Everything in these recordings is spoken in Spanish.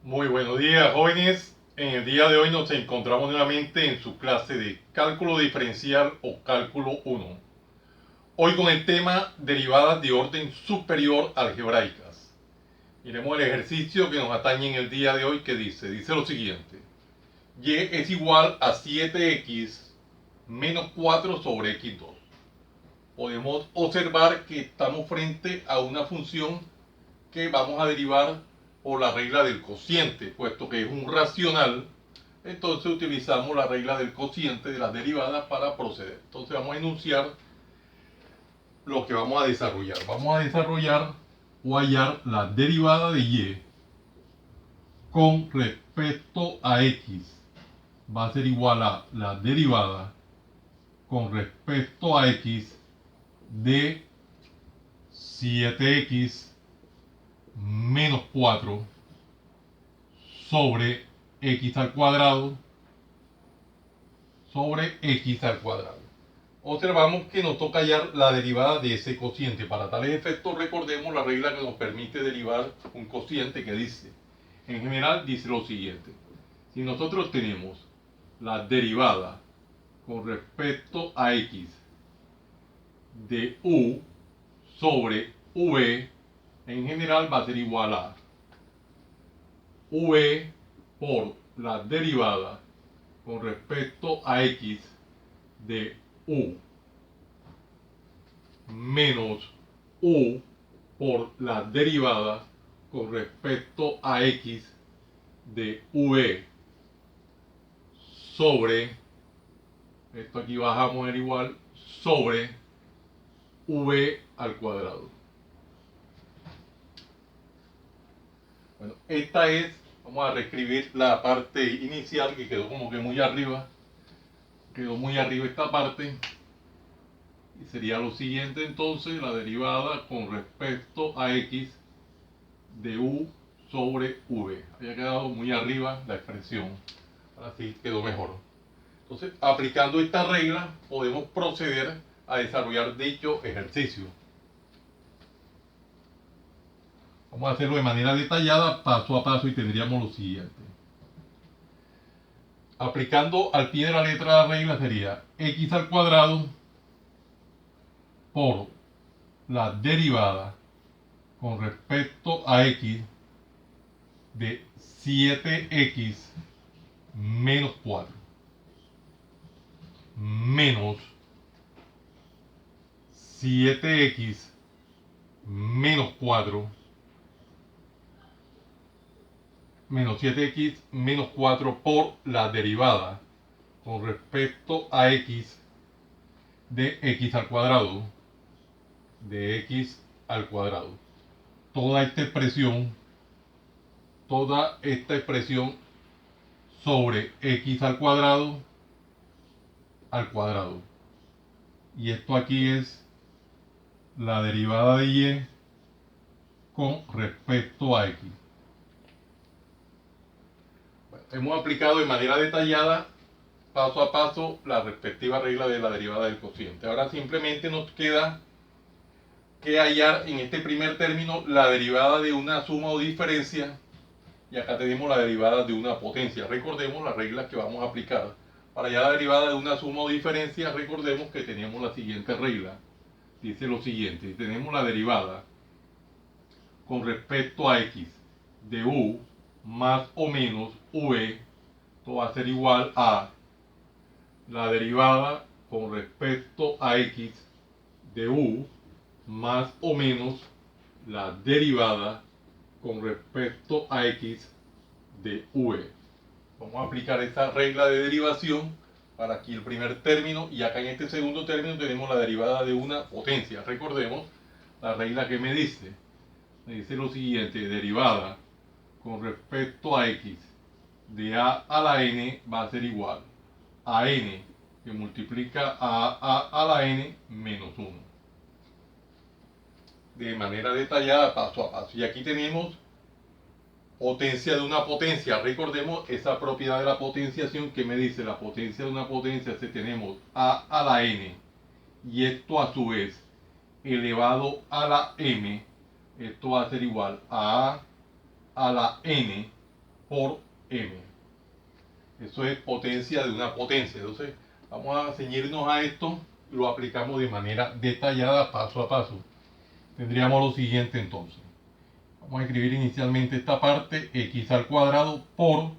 Muy buenos días, jóvenes. En el día de hoy nos encontramos nuevamente en su clase de cálculo diferencial o cálculo 1. Hoy con el tema derivadas de orden superior algebraicas. Miremos el ejercicio que nos atañe en el día de hoy que dice lo siguiente. Y es igual a 7x menos 4 sobre x2. Podemos observar que estamos frente a una función que vamos a derivar por la regla del cociente, puesto que es un racional. Entonces utilizamos la regla del cociente de las derivadas para proceder. Entonces vamos a enunciar lo que vamos a desarrollar. Vamos a desarrollar o hallar la derivada de y con respecto a x. Va a ser igual a la derivada con respecto a x de 7x menos 4 sobre x al cuadrado sobre x al cuadrado. Observamos que nos toca hallar la derivada de ese cociente. Para tales efectos recordemos la regla que nos permite derivar un cociente que dice, en general dice lo siguiente. Si nosotros tenemos la derivada con respecto a x de u sobre v, en general va a ser igual a v por la derivada con respecto a x de u menos u por la derivada con respecto a x de v sobre, esto aquí bajamos el igual, sobre v al cuadrado. Bueno, esta es, vamos a reescribir la parte inicial que quedó como que muy arriba. Quedó muy arriba esta parte. Y sería lo siguiente entonces, la derivada con respecto a x de u sobre v. Había quedado muy arriba la expresión. Así quedó mejor. Entonces, aplicando esta regla, podemos proceder a desarrollar dicho ejercicio. Vamos a hacerlo de manera detallada, paso a paso, y tendríamos lo siguiente. Aplicando al pie de la letra la regla sería x al cuadrado por la derivada con respecto a x de 7x menos 4 menos 7x menos 4 menos 7x menos 4 por la derivada con respecto a x de x al cuadrado de x al cuadrado. Toda esta expresión sobre x al cuadrado y esto aquí es la derivada de y con respecto a x. Bueno, hemos aplicado de manera detallada paso a paso la respectiva regla de la derivada del cociente. Ahora simplemente nos queda que hallar en este primer término la derivada de una suma o diferencia, y acá tenemos la derivada de una potencia. Recordemos las reglas que vamos a aplicar. Para hallar la derivada de una suma o diferencia, recordemos que teníamos la siguiente regla. Dice lo siguiente, tenemos la derivada con respecto a x de u más o menos v, esto va a ser igual a la derivada con respecto a x de u más o menos la derivada con respecto a x de v. Vamos a aplicar esta regla de derivación para aquí el primer término, y acá en este segundo término tenemos la derivada de una potencia. Recordemos la regla que me dice lo siguiente: derivada con respecto a x de a la n va a ser igual a n que multiplica a la n menos 1. De manera detallada, paso a paso. Y aquí tenemos potencia de una potencia. Recordemos esa propiedad de la potenciación que me dice la potencia de una potencia. Si tenemos a la n y esto a su vez elevado a la m, esto va a ser igual a la n por m. Eso es potencia de una potencia. Entonces, vamos a ceñirnos a esto y lo aplicamos de manera detallada, paso a paso. Tendríamos lo siguiente entonces. Vamos a escribir inicialmente esta parte, x al cuadrado por,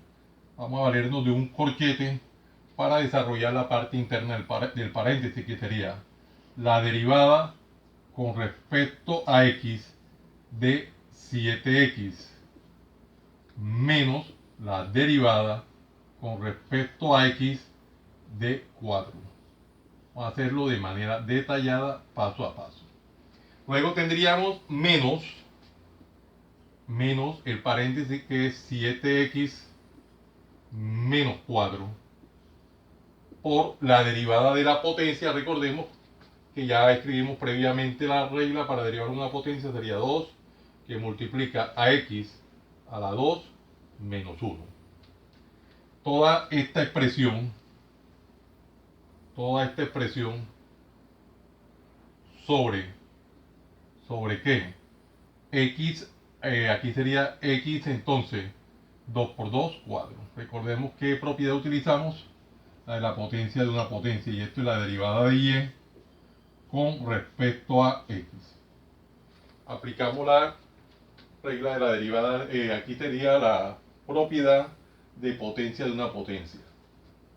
vamos a valernos de un corchete para desarrollar la parte interna del paréntesis, que sería la derivada con respecto a x de 7x menos la derivada con respecto a x de 4. Vamos a hacerlo de manera detallada, paso a paso. Luego tendríamos menos el paréntesis, que es 7x menos 4 por la derivada de la potencia. Recordemos que ya escribimos previamente la regla para derivar una potencia, sería 2 que multiplica a x a la 2 menos 1. Toda esta expresión sobre qué, x, aquí sería x, entonces 2 por 2, 4. Recordemos qué propiedad utilizamos, la de la potencia de una potencia, y esto es la derivada de y con respecto a x. Aplicamos la regla de la derivada, aquí sería la propiedad de potencia de una potencia,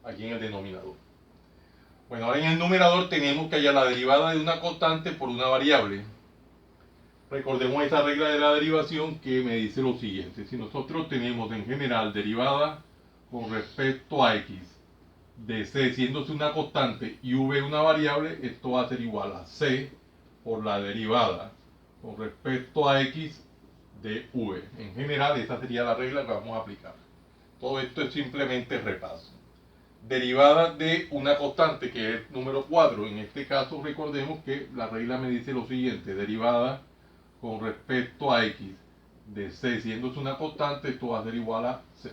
aquí en el denominador. Bueno, ahora en el numerador tenemos que hallar la derivada de una constante por una variable. Recordemos esa regla de la derivación que me dice lo siguiente: si nosotros tenemos en general derivada con respecto a x de c siéndose una constante y v una variable, esto va a ser igual a c por la derivada con respecto a x de v. En general, esa sería la regla que vamos a aplicar. Todo esto es simplemente repaso. Derivada de una constante, que es número 4. En este caso, recordemos que la regla me dice lo siguiente: derivada con respecto a x de c siéndose una constante, esto va a ser igual a c.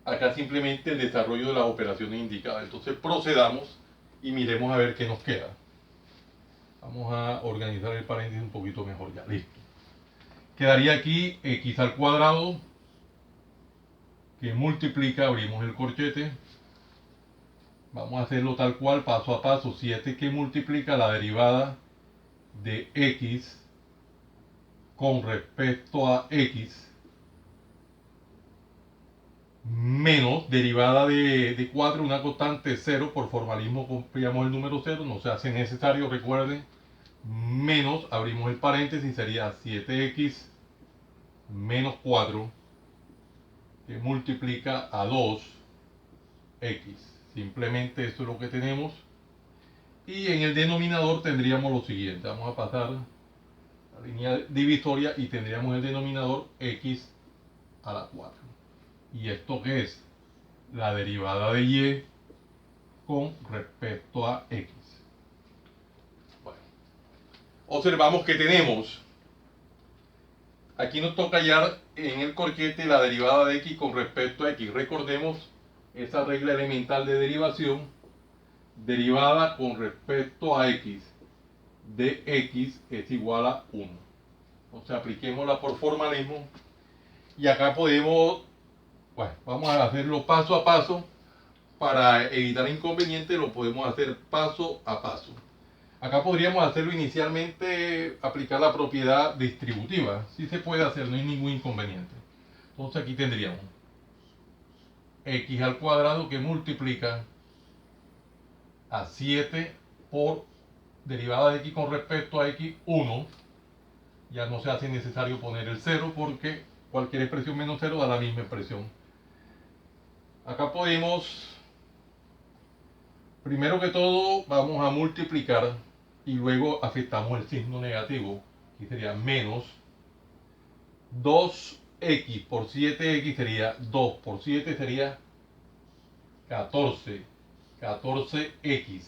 Acá simplemente el desarrollo de las operaciones indicadas. Entonces procedamos y miremos a ver qué nos queda. Vamos a organizar el paréntesis un poquito mejor ya. Listo. Quedaría aquí x al cuadrado que multiplica, abrimos el corchete. Vamos a hacerlo tal cual, paso a paso. 7 que multiplica la derivada de x con respecto a x menos derivada de 4, una constante 0, por formalismo copiamos el número 0, no se hace necesario, recuerden, menos, abrimos el paréntesis, sería 7x menos 4 que multiplica a 2x. Simplemente esto es lo que tenemos. Y en el denominador tendríamos lo siguiente: vamos a pasar la línea divisoria y tendríamos el denominador x a la 4. ¿Y esto qué es? La derivada de y con respecto a x. Bueno, observamos que tenemos, aquí nos toca hallar en el corchete la derivada de x con respecto a x. Recordemos esa regla elemental de derivación: derivada con respecto a x de x es igual a 1. Entonces apliquémosla por formalismo y acá podemos, bueno, vamos a hacerlo paso a paso. Para evitar inconvenientes lo podemos hacer paso a paso. Acá podríamos hacerlo inicialmente, aplicar la propiedad distributiva. Sí se puede hacer, no hay ningún inconveniente. Entonces aquí tendríamos x al cuadrado que multiplica a 7 por derivada de x con respecto a x, 1. Ya no se hace necesario poner el 0 porque cualquier expresión menos 0 da la misma expresión. Acá podemos, primero que todo, vamos a multiplicar y luego afectamos el signo negativo. Aquí sería menos 2x por 7x sería 2 por 7 sería 14. 14x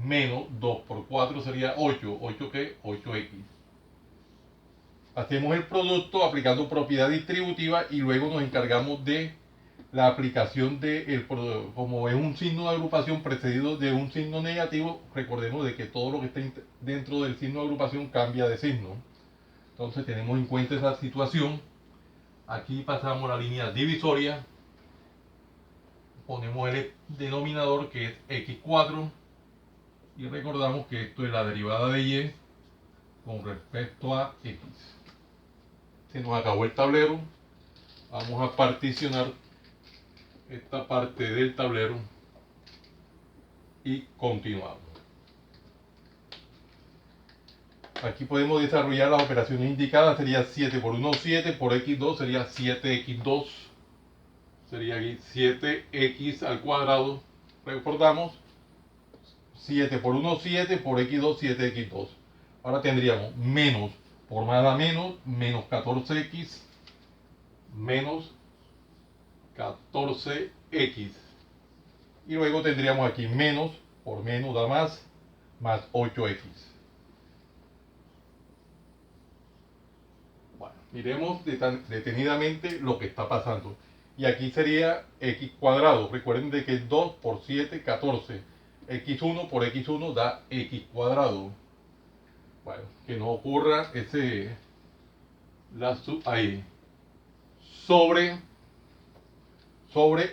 menos 2 por 4 sería 8. 8 ¿qué? 8x. Hacemos el producto aplicando propiedad distributiva y luego nos encargamos de la aplicación de, como es un signo de agrupación precedido de un signo negativo, recordemos de que todo lo que está dentro del signo de agrupación cambia de signo. Entonces tenemos en cuenta esa situación Aquí pasamos la línea divisoria, ponemos el denominador que es x4 y recordamos que esto es la derivada de y con respecto a x. Se nos acabó el tablero, vamos a particionar esta parte del tablero y continuamos. Aquí podemos desarrollar las operaciones indicadas, sería 7 por 1, 7, por x2 sería 7x2, sería aquí 7x al cuadrado, recordamos, 7 por 1, 7, por x2, 7x2. Ahora tendríamos menos, por más da menos, menos 14x, menos 14x. Y luego tendríamos aquí menos, por menos da más 8x. Bueno, miremos detenidamente lo que está pasando. Y aquí sería x cuadrado. Recuerden de que 2 por 7, 14. x1 por x1 da x cuadrado. Bueno, que no ocurra ese ahí. Sobre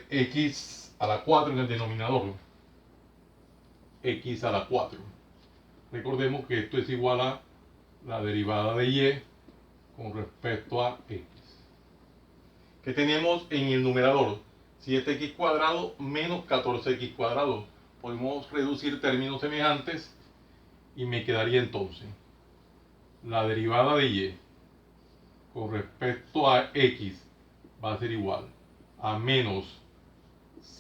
x a la 4 en el denominador. X a la 4. Recordemos que esto es igual a la derivada de y con respecto a x. ¿Qué tenemos en el numerador? 7x cuadrado menos 14x cuadrado. Podemos reducir términos semejantes y me quedaría entonces la derivada de y con respecto a x va a ser igual a menos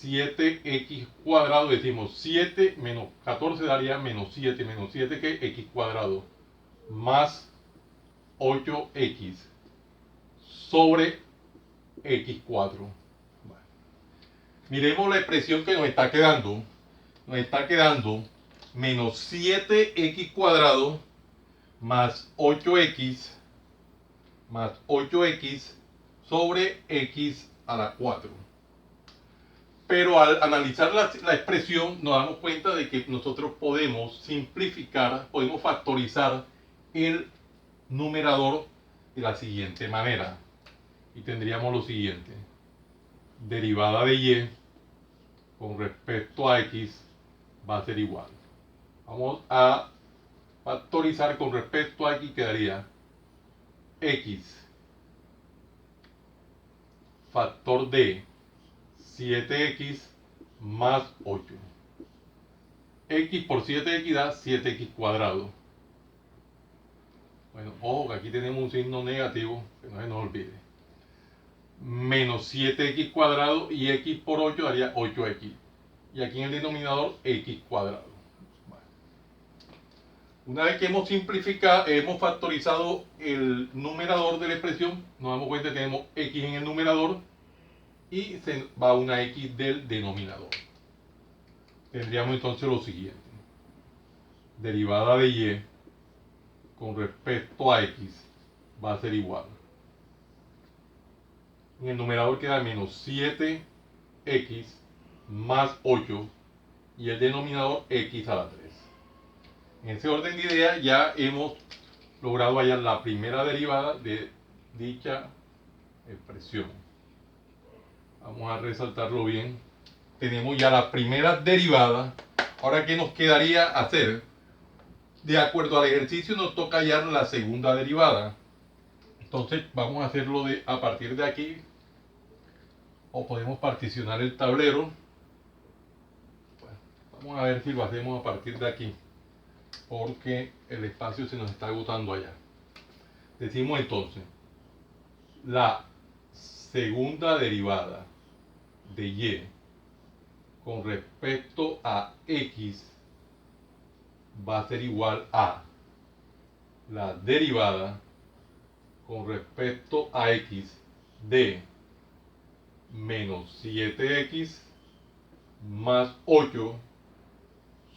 7x cuadrado. Decimos 7 menos 14 daría menos 7 que x cuadrado más 8x sobre x4. Bueno, miremos la expresión que nos está quedando. Nos está quedando menos 7x cuadrado más 8x sobre x a la 4. Pero al analizar la expresión nos damos cuenta de que nosotros podemos simplificar, podemos factorizar el numerador de la siguiente manera. Y tendríamos lo siguiente: derivada de y con respecto a x va a ser igual. Vamos a factorizar con respecto a x, quedaría x factor de 7x más 8. X por 7x da 7x cuadrado. Bueno, ojo, aquí tenemos un signo negativo, que no se nos olvide. Menos 7x cuadrado y x por 8 daría 8x. Y aquí en el denominador x cuadrado. Bueno. Una vez que hemos simplificado, hemos factorizado el numerador de la expresión, nos damos cuenta que tenemos x en el numerador y se va una x del denominador. Tendríamos entonces lo siguiente: derivada de y con respecto a x va a ser igual. En el numerador queda menos 7x más 8 y el denominador x a la 3. En ese orden de ideas ya hemos logrado hallar la primera derivada de dicha expresión. Vamos a resaltarlo bien. Tenemos ya la primera derivada. Ahora, ¿qué nos quedaría hacer? De acuerdo al ejercicio nos toca hallar la segunda derivada. Entonces vamos a hacerlo a partir de aquí. O podemos particionar el tablero. Bueno, vamos a ver si lo hacemos a partir de aquí, porque el espacio se nos está agotando allá. Decimos entonces, la segunda derivada de y con respecto a x va a ser igual a la derivada con respecto a x de menos 7x más 8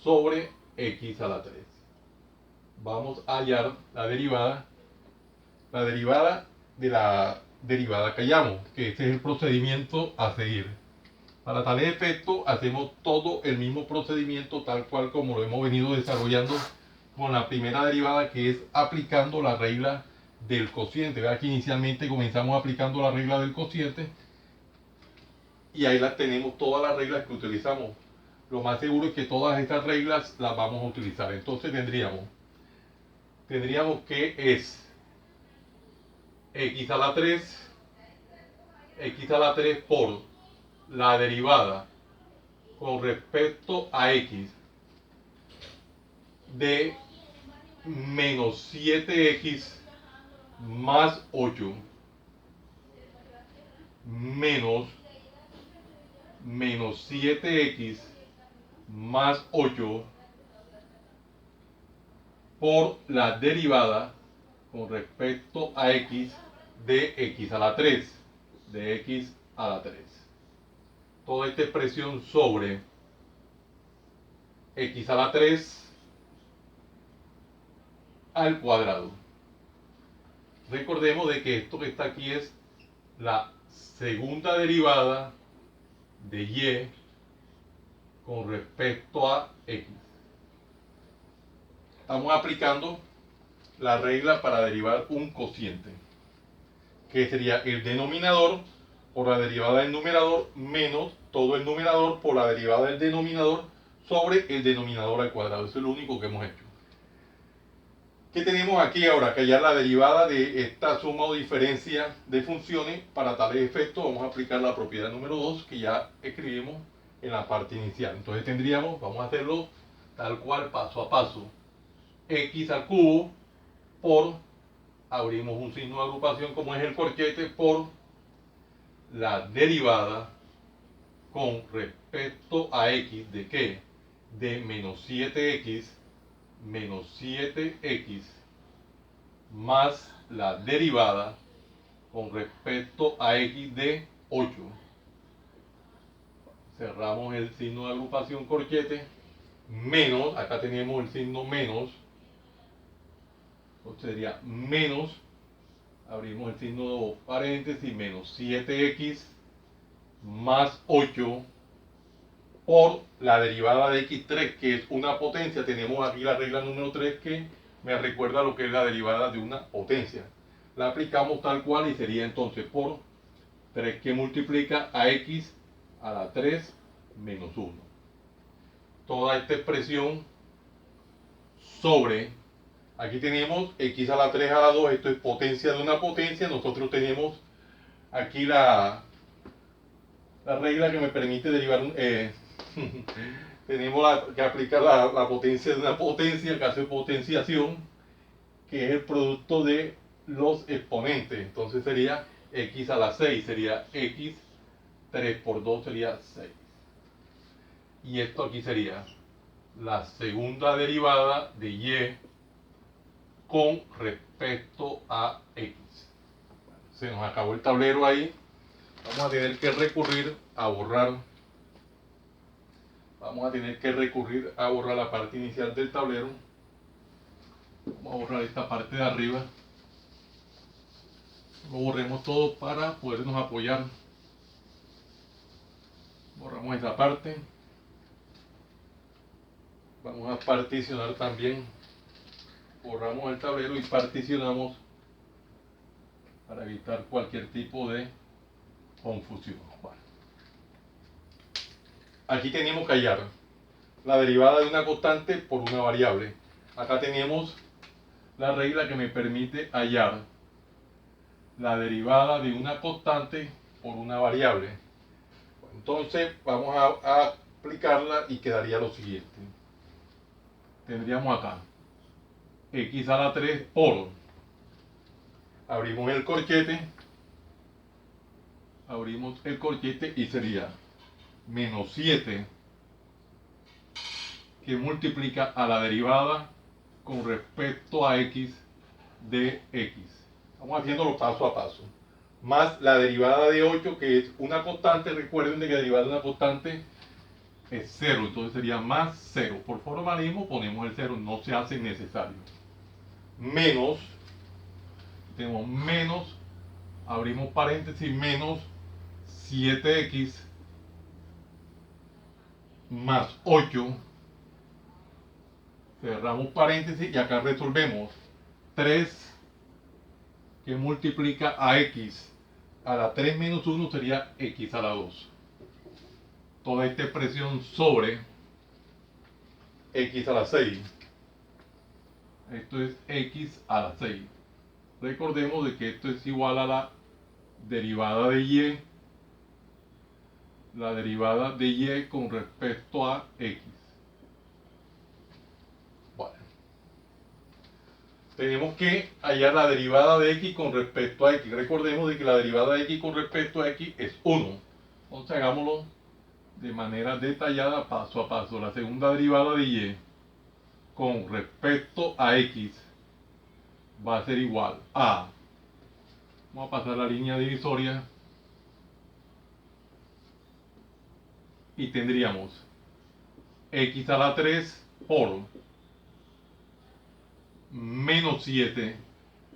sobre x a la 3. Vamos a hallar la derivada de la derivada que hallamos, que este es el procedimiento a seguir. Para tal efecto hacemos todo el mismo procedimiento tal cual como lo hemos venido desarrollando con la primera derivada, que es aplicando la regla del cociente. Vea que inicialmente comenzamos aplicando la regla del cociente y ahí las tenemos todas las reglas que utilizamos. Lo más seguro es que todas estas reglas las vamos a utilizar. Entonces tendríamos que es x a la 3 por la derivada con respecto a x de menos 7x más 8 menos 7x más 8 por la derivada con respecto a x de x a la 3. De x a la 3. Toda esta expresión sobre x a la 3 al cuadrado. Recordemos de que esto que está aquí es la segunda derivada de y con respecto a x. Estamos aplicando la regla para derivar un cociente, que sería el denominador por la derivada del numerador menos todo el numerador por la derivada del denominador sobre el denominador al cuadrado. Eso es lo único que hemos hecho. ¿Qué tenemos aquí ahora? Que hallar la derivada de esta suma o diferencia de funciones. Para tales efectos vamos a aplicar la propiedad número 2 que ya escribimos en la parte inicial. Entonces tendríamos, vamos a hacerlo tal cual, paso a paso. X al cubo por, abrimos un signo de agrupación como es el corchete, por la derivada con respecto a x de ¿qué? De menos 7x más la derivada con respecto a x de 8. Cerramos el signo de agrupación corchete, menos, acá tenemos el signo menos, entonces sería menos, abrimos el signo de paréntesis, menos 7x más 8 por la derivada de x3, que es una potencia. Tenemos aquí la regla número 3 que me recuerda lo que es la derivada de una potencia. La aplicamos tal cual y sería entonces por 3 que multiplica a x a la 3 menos 1. Toda esta expresión sobre, aquí tenemos x a la 3 a la 2, esto es potencia de una potencia. Nosotros tenemos aquí la regla que me permite derivar tenemos que aplicar la potencia de una potencia, el caso de potenciación, que es el producto de los exponentes. Entonces sería x a la 6, sería x, 3 por 2 sería 6. Y esto aquí sería la segunda derivada de y con respecto a x. Se nos acabó el tablero ahí. Vamos a tener que recurrir a borrar. Vamos a tener que recurrir a borrar la parte inicial del tablero. Vamos a borrar esta parte de arriba. Lo borremos todo para podernos apoyar. Borramos esta parte. Vamos a particionar también. Borramos el tablero y particionamos para evitar cualquier tipo de confusión. Bueno. Aquí tenemos que hallar la derivada de una constante por una variable. Acá tenemos la regla que me permite hallar la derivada de una constante por una variable. Entonces vamos a aplicarla y quedaría lo siguiente. Tendríamos acá x a la 3 por, abrimos el corchete y sería menos 7 que multiplica a la derivada con respecto a x de x. Vamos haciéndolo paso a paso. Más la derivada de 8, que es una constante. Recuerden que la derivada de una constante es 0, entonces sería más 0. Por formalismo ponemos el 0, no se hace necesario. Menos, tenemos menos, abrimos paréntesis, menos 7x más 8, cerramos paréntesis y acá resolvemos 3 que multiplica a x a la 3 menos 1 sería x a la 2. Toda esta expresión sobre x a la 6. Esto es x a la 6. Recordemos de que esto es igual a la derivada de y. La derivada de y con respecto a x. Bueno. Tenemos que hallar la derivada de x con respecto a x. Recordemos de que la derivada de x con respecto a x es 1. Entonces hagámoslo de manera detallada, paso a paso. La segunda derivada de y con respecto a x va a ser igual a, vamos a pasar la línea divisoria y tendríamos x a la 3 por menos 7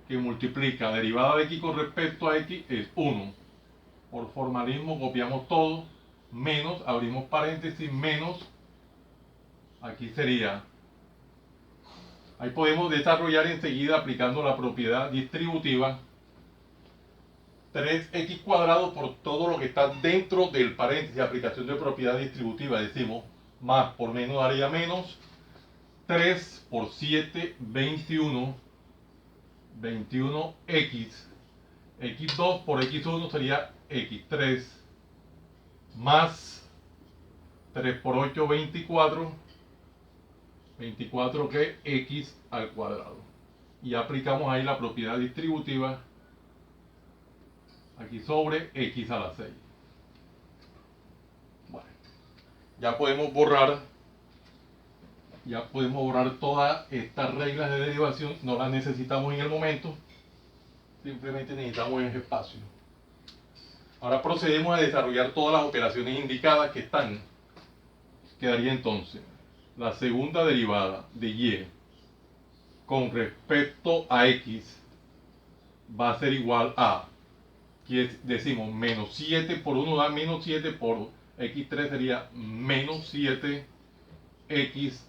que multiplica derivada de x con respecto a x es 1. Por formalismo copiamos todo, menos, abrimos paréntesis, menos, aquí sería, ahí podemos desarrollar enseguida aplicando la propiedad distributiva 3x cuadrado por todo lo que está dentro del paréntesis, aplicación de propiedad distributiva, decimos, más por menos daría menos, 3 por 7, 21, 21x, x2 por x1 sería x3, más 3 por 8, 24, 24 que x al cuadrado. Y aplicamos ahí la propiedad distributiva aquí sobre x a la 6. Bueno, ya podemos borrar todas estas reglas de derivación, no las necesitamos en el momento, simplemente necesitamos ese espacio. Ahora procedemos a desarrollar todas las operaciones indicadas que están. Quedaría entonces la segunda derivada de y con respecto a x va a ser igual a, que decimos menos 7 por 1 da menos 7 por x3 sería menos 7x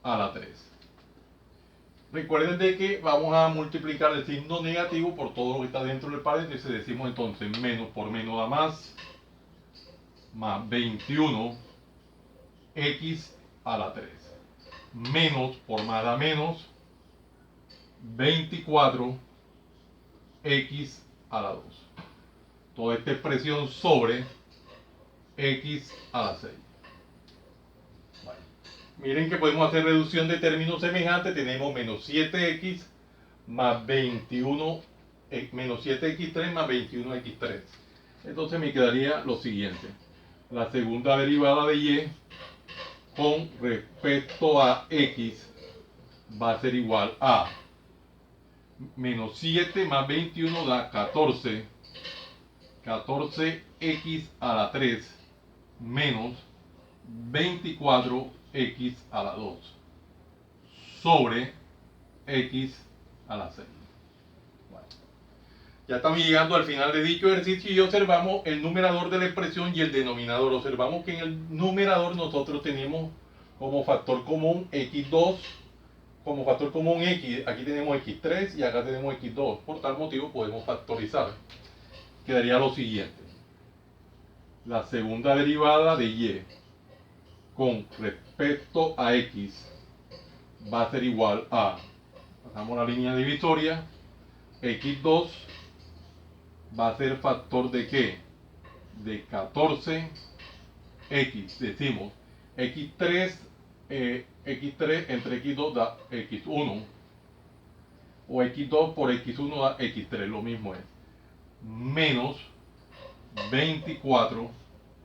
a la 3. Recuerden de que vamos a multiplicar el signo negativo por todo lo que está dentro del paréntesis. Decimos entonces menos por menos da más 21 x a la 3. Menos por más da menos 24 x a la 2. Toda esta expresión sobre x a la 6. Bueno, miren que podemos hacer reducción de términos semejantes. Tenemos menos 7x más 21, menos 7x3 más 21x3. Entonces me quedaría lo siguiente. La segunda derivada de y con respecto a x va a ser igual a menos 7 más 21 da 14. 14x a la 3 menos 24x a la 2 sobre x a la 6. Bueno, ya estamos llegando al final de dicho ejercicio y observamos el numerador de la expresión y el denominador. Observamos que en el numerador nosotros tenemos como factor común x2, como factor común x, aquí tenemos x3 y acá tenemos x2. Por tal motivo podemos factorizar. Quedaría lo siguiente. La segunda derivada de y con respecto a x va a ser igual a, pasamos la línea divisoria, x2 va a ser factor de ¿qué? De 14x, decimos x3, x3 entre x2 da x1, o x2 por x1 da x3, lo mismo es, menos 24,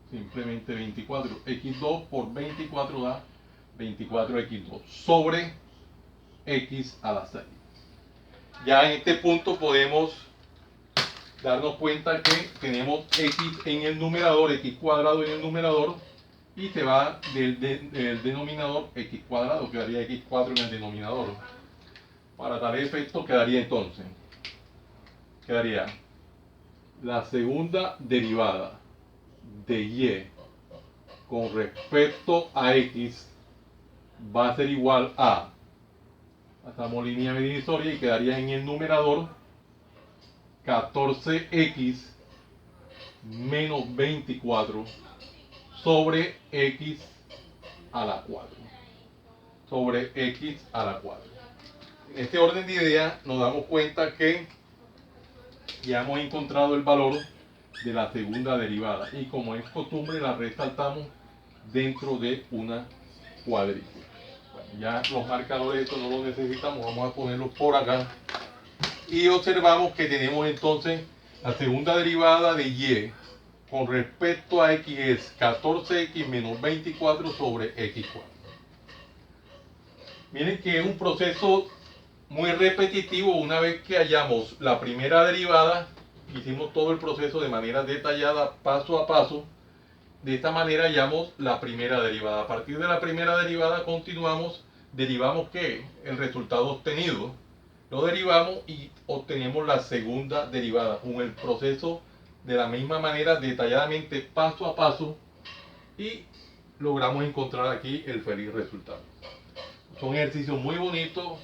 simplemente 24, x2 por 24 da 24x2 sobre x a la 6. Ya en este punto podemos darnos cuenta que tenemos x en el numerador, x cuadrado en el numerador, y se va del denominador x cuadrado, quedaría x4 en el denominador. Para tal efecto quedaría entonces, quedaría la segunda derivada de y con respecto a x va a ser igual a, pasamos línea divisoria y quedaría en el numerador 14x menos 24 sobre x a la 4. Sobre x a la 4. En este orden de ideas nos damos cuenta que ya hemos encontrado el valor de la segunda derivada y como es costumbre la resaltamos dentro de una cuadrícula. Bueno, ya los marcadores estos no los necesitamos, vamos a ponerlos por acá y observamos que tenemos entonces la segunda derivada de y con respecto a x es 14x menos 24 sobre x4. Miren que es un proceso muy repetitivo. Una vez que hallamos la primera derivada, hicimos todo el proceso de manera detallada, paso a paso. De esta manera hallamos la primera derivada. A partir de la primera derivada continuamos, derivamos ¿qué? El resultado obtenido. Lo derivamos y obtenemos la segunda derivada con el proceso de la misma manera, detalladamente, paso a paso, y logramos encontrar aquí el feliz resultado. Son ejercicios muy bonitos.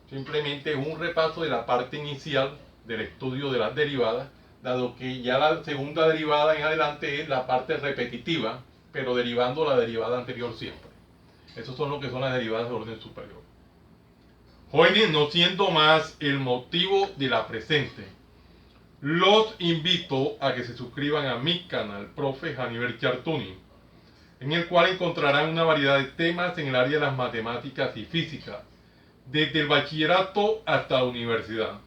Simplemente es un repaso de la parte inicial del estudio de las derivadas, dado que ya la segunda derivada en adelante es la parte repetitiva, pero derivando la derivada anterior siempre. Esos son lo que son las derivadas de orden superior. Jóvenes, no siendo más el motivo de la presente, los invito a que se suscriban a mi canal, Profe Janiver Chartuni, en el cual encontrarán una variedad de temas en el área de las matemáticas y física, desde el bachillerato hasta la universidad.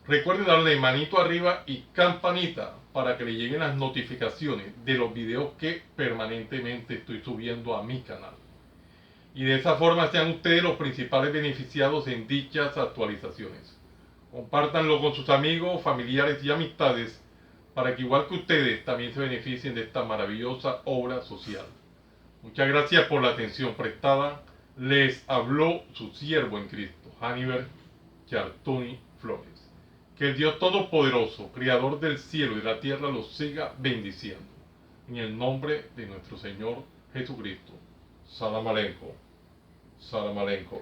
Recuerden darle manito arriba y campanita para que le lleguen las notificaciones de los videos que permanentemente estoy subiendo a mi canal. Y de esa forma sean ustedes los principales beneficiados en dichas actualizaciones. Compártanlo con sus amigos, familiares y amistades para que igual que ustedes también se beneficien de esta maravillosa obra social. Muchas gracias por la atención prestada. Les habló su siervo en Cristo, Janiver Chartuni Flores. Que el Dios Todopoderoso, Creador del cielo y de la tierra, los siga bendiciendo. En el nombre de nuestro Señor Jesucristo. Salam aleikum. Salam aleikum.